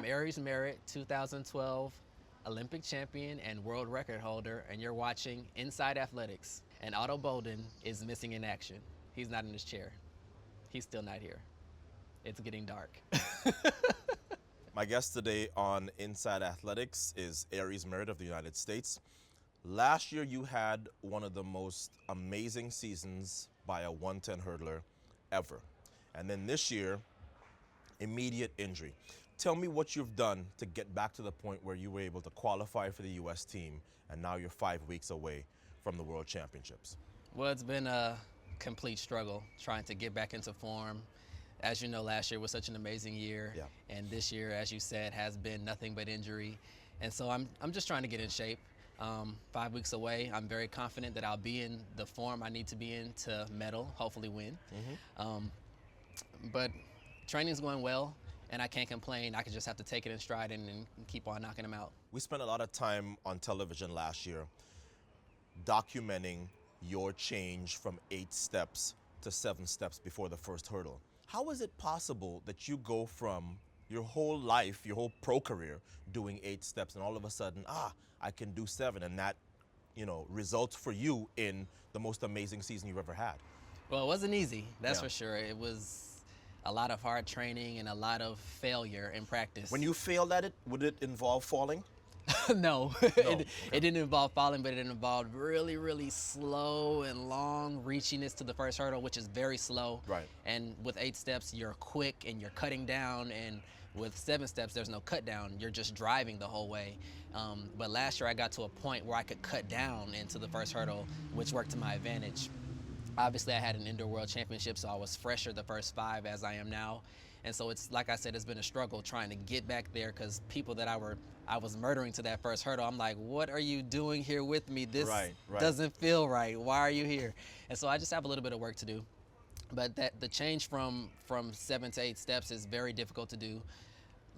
Aries Merritt, 2012 Olympic champion and world record holder, and you're watching Inside Athletics. And Otto Bolden is missing in action. He's not in his chair. He's still not here. It's getting dark. My guest today on Inside Athletics is Aries Merritt of the United States. Last year you had one of the most amazing seasons by a 110 hurdler ever. And then this year, immediate injury. Tell me what you've done to get back to the point where you were able to qualify for the U.S. team, and now you're 5 weeks away from the World Championships. Well, it's been a complete struggle trying to get back into form. As you know, last year was such an amazing year, Yeah. and this year, as you said, has been nothing but injury. And so I'm just trying to get in shape. 5 weeks away, I'm very confident that I'll be in the form I need to be in to medal, hopefully win. But training's going well, and I can't complain. I just have to take it in stride and keep on knocking them out. We spent a lot of time on television last year documenting your change from 8 steps to 7 steps before the first hurdle. How is it possible that you go from your whole life, your whole pro career, doing 8 steps, and all of a sudden, I can do 7, and that, results for you in the most amazing season you've ever had? Well, it wasn't easy, that's Yeah. for sure. It was a lot of hard training and a lot of failure in practice. When you failed at it, would it involve falling? No, Okay. it didn't involve falling, but it involved really, really slow and long reachiness to the first hurdle, which is very slow. Right. And with 8 steps, you're quick and you're cutting down, and with 7 steps, there's no cut down. You're just driving the whole way. But last year, I got to a point where I could cut down into the first hurdle, which worked to my advantage. Obviously, I had an indoor world championship, so I was fresher the first 5 as I am now. And so it's, like I said, it's been a struggle trying to get back there, because people that I was murdering to that first hurdle, I'm like, what are you doing here with me? This Right. doesn't feel right. Why are you here? And so I just have a little bit of work to do. But the change from 7 to 8 steps is very difficult to do.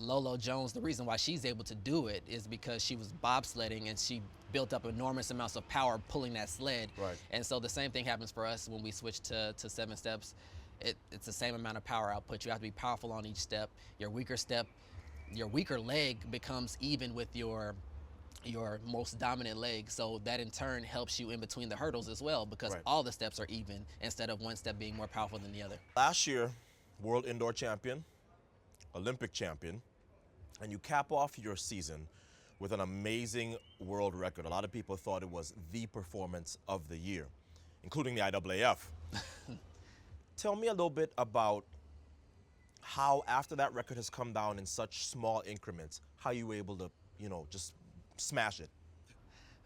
Lolo Jones, the reason why she's able to do it is because she was bobsledding and she built up enormous amounts of power pulling that sled. Right. And so the same thing happens for us when we switch to 7 steps. It's the same amount of power output. You have to be powerful on each step. Your weaker leg becomes even with your most dominant leg. So that in turn helps you in between the hurdles as well, because Right. all the steps are even instead of one step being more powerful than the other. Last year, world indoor champion, Olympic champion, and you cap off your season with an amazing world record. A lot of people thought it was the performance of the year, including the IAAF. Tell me a little bit about how, after that record has come down in such small increments, how you were able to, just smash it.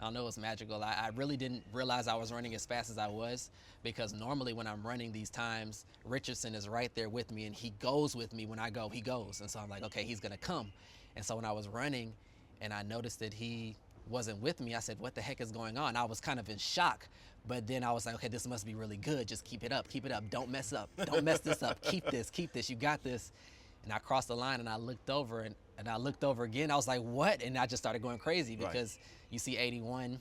I don't know, it's magical. I really didn't realize I was running as fast as I was, because normally when I'm running these times, Richardson is right there with me and he goes with me. When I go, he goes. And so I'm like, okay, he's gonna come. And so when I was running and I noticed that he wasn't with me, I said, what the heck is going on? I was kind of in shock, but then I was like, okay, this must be really good. Just keep it up, don't mess up, don't mess this up, keep this, you got this. And I crossed the line and I looked over and I looked over again. I was like, what? And I just started going crazy, because you see 81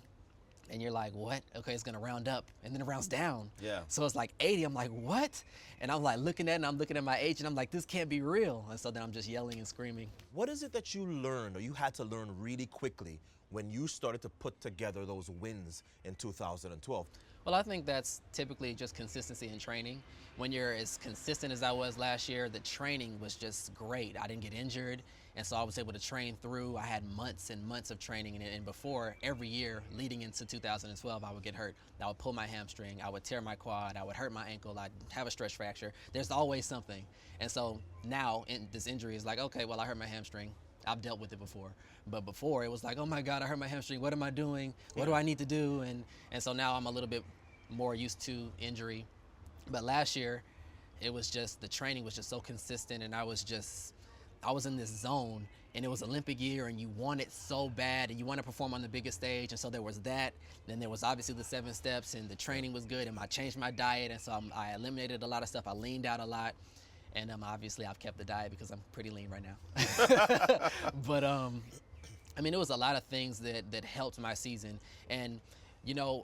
and you're like, what? Okay, it's gonna round up, and then it rounds down. Yeah. So it's like 80, I'm like, what? And I'm like looking at it and I'm looking at my age and I'm like, this can't be real. And so then I'm just yelling and screaming. What is it that you learned, or you had to learn really quickly, when you started to put together those wins in 2012? Well, I think that's typically just consistency in training. When you're as consistent as I was last year, the training was just great. I didn't get injured, and so I was able to train through. I had months and months of training, and before, every year leading into 2012, I would get hurt. I would pull my hamstring, I would tear my quad, I would hurt my ankle, I'd have a stress fracture. There's always something. And so now this injury is like, okay, well, I hurt my hamstring. I've dealt with it before. But before, it was like, oh my God, I hurt my hamstring. What am I doing? What do I need to do? And so now I'm a little bit more used to injury. But last year, it was just, the training was just so consistent, and I was in this zone, and it was Olympic year, and you want it so bad, and you want to perform on the biggest stage. And so there was that. Then there was obviously the 7 steps, and the training was good, and I changed my diet. And so I eliminated a lot of stuff. I leaned out a lot. And obviously I've kept the diet because I'm pretty lean right now. But I mean, it was a lot of things that helped my season. And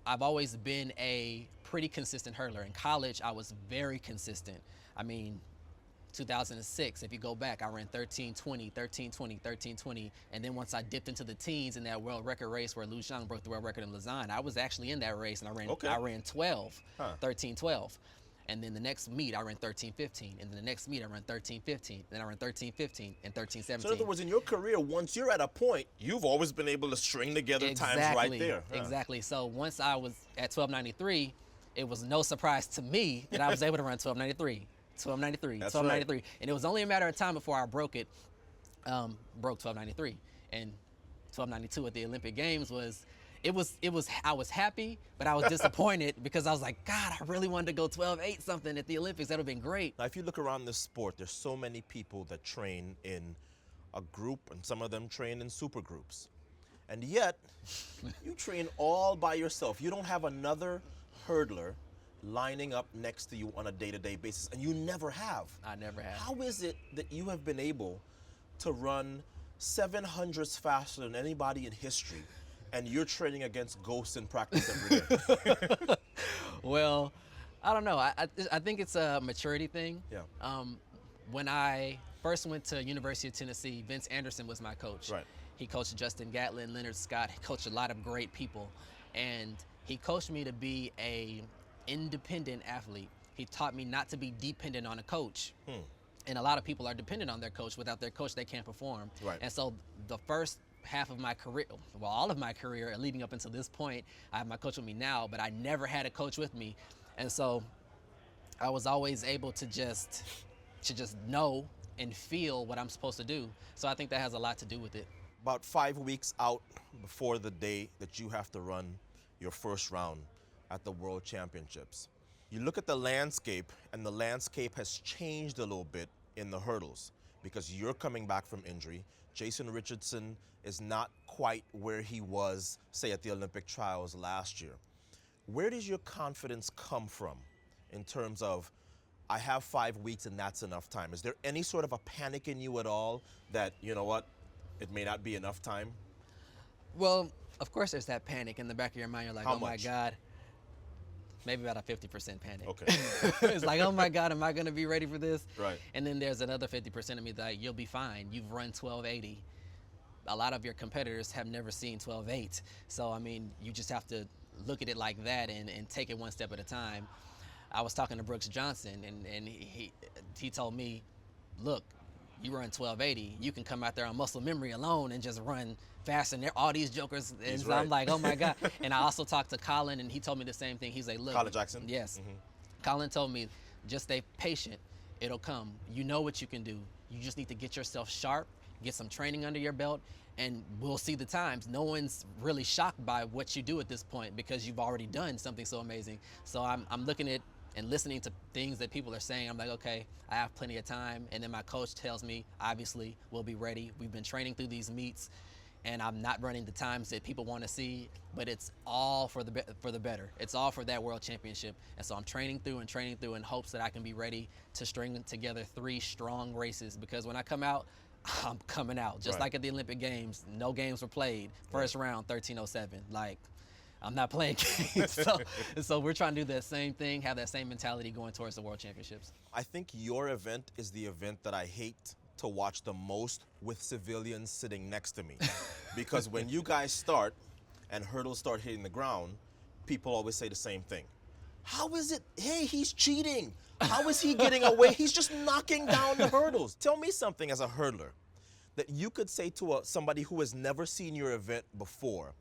I've always been a pretty consistent hurdler. In college, I was very consistent. I mean, 2006, if you go back, I ran 13:20, 13:20, 13:20, and then once I dipped into the teens in that world record race where Liu Xiang broke the world record in Lausanne, I was actually in that race, and I ran 12, 13:12. And then the next meet, I ran 13:15. And then the next meet, I ran 13:15. Then I ran 13:15 and 13:17. So in other words, in your career, once you're at a point, you've always been able to string together times right there. Exactly. So once I was at 12:93, it was no surprise to me that I was able to run 12:93, 12:93, 12:93. Right. And it was only a matter of time before I broke 12:93. And 12:92 at the Olympic Games I was happy, but I was disappointed because I was like, God, I really wanted to go 12:8 something at the Olympics. That would have been great. Now, if you look around this sport, there's so many people that train in a group, and some of them train in super groups. And yet, you train all by yourself. You don't have another hurdler lining up next to you on a day-to-day basis, and you never have. I never have. How is it that you have been able to run 700s faster than anybody in history, and you're training against ghosts in practice every day? Well, I don't know. I think it's a maturity thing. Yeah. When I first went to University of Tennessee, Vince Anderson was my coach. Right. He coached Justin Gatlin, Leonard Scott. He coached a lot of great people. And he coached me to be a independent athlete. He taught me not to be dependent on a coach. And a lot of people are dependent on their coach. Without their coach, they can't perform. Right. And so the first half of my career, well, all of my career leading up until this point, I have my coach with me now, but I never had a coach with me. And so I was always able to just know and feel what I'm supposed to do. So I think that has a lot to do with it. About 5 weeks out before the day that you have to run your first round at the World Championships, you look at the landscape, and the landscape has changed a little bit in the hurdles because you're coming back from injury. Jason Richardson is not quite where he was, say, at the Olympic trials last year. Where does your confidence come from in terms of, I have 5 weeks and that's enough time? Is there any sort of a panic in you at all that, you know what, it may not be enough time? Well, of course there's that panic in the back of your mind. You're like, How oh much? My God. Maybe about a 50% panic. Okay. It's like, oh my God, am I gonna be ready for this? Right. And then there's another 50% of me that you'll be fine. You've run 12:80. A lot of your competitors have never seen 12:8. So, I mean, you just have to look at it like that and take it one step at a time. I was talking to Brooks Johnson, and he told me, look, you run 12:80. You can come out there on muscle memory alone and just run faster than all these jokers. And so I'm like, oh my God. And I also talked to Colin, and he told me the same thing. He's like, look. Colin Jackson? Yes. Colin told me, just stay patient. It'll come. You know what you can do. You just need to get yourself sharp, get some training under your belt, and we'll see the times. No one's really shocked by what you do at this point because you've already done something so amazing. So I'm looking at and listening to things that people are saying. I'm like, okay, I have plenty of time. And then my coach tells me, obviously, we'll be ready. We've been training through these meets, and I'm not running the times that people want to see, but it's all for the better. It's all for that World Championship. And so I'm training through in hopes that I can be ready to string together 3 strong races, because when I come out, I'm coming out. Just like at the Olympic Games, no games were played. First round, 13:07. Like, I'm not playing games. So we're trying to do that same thing, have that same mentality going towards the World Championships. I think your event is the event that I hate to watch the most with civilians sitting next to me. Because when you guys start and hurdles start hitting the ground, people always say the same thing. How is it? Hey, he's cheating. How is he getting away? He's just knocking down the hurdles. Tell me something as a hurdler that you could say to somebody who has never seen your event before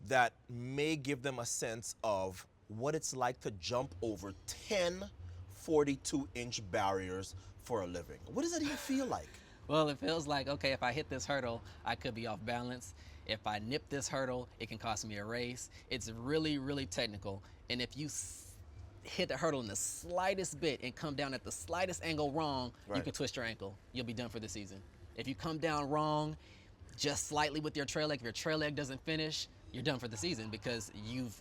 that may give them a sense of what it's like to jump over 10 42-inch barriers for a living. What does that even feel like? Well, it feels like, okay, if I hit this hurdle, I could be off balance. If I nip this hurdle, it can cost me a race. It's really, really technical. And if you hit the hurdle in the slightest bit and come down at the slightest angle wrong, you can twist your ankle. You'll be done for the season. If you come down wrong just slightly with your trail leg, if your trail leg doesn't finish, you're done for the season because you've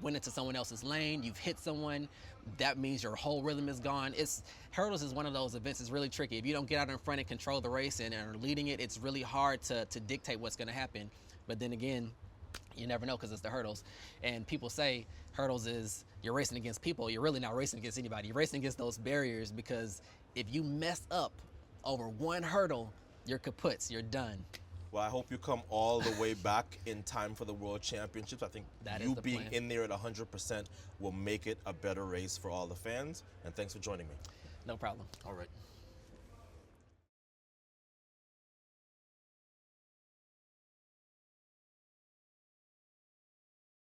went into someone else's lane, you've hit someone. That means your whole rhythm is gone. Hurdles is one of those events. It's really tricky. If you don't get out in front and control the race and are leading it, it's really hard to dictate what's going to happen. But then again, you never know because it's the hurdles. And people say hurdles is you're racing against people. You're really not racing against anybody. You're racing against those barriers because if you mess up over one hurdle, you're kaput, you're done. Well, I hope you come all the way back in time for the World Championships. I think That is you the being plan. in there at 100% will make it a better race for all the fans. And thanks for joining me. No problem. All right.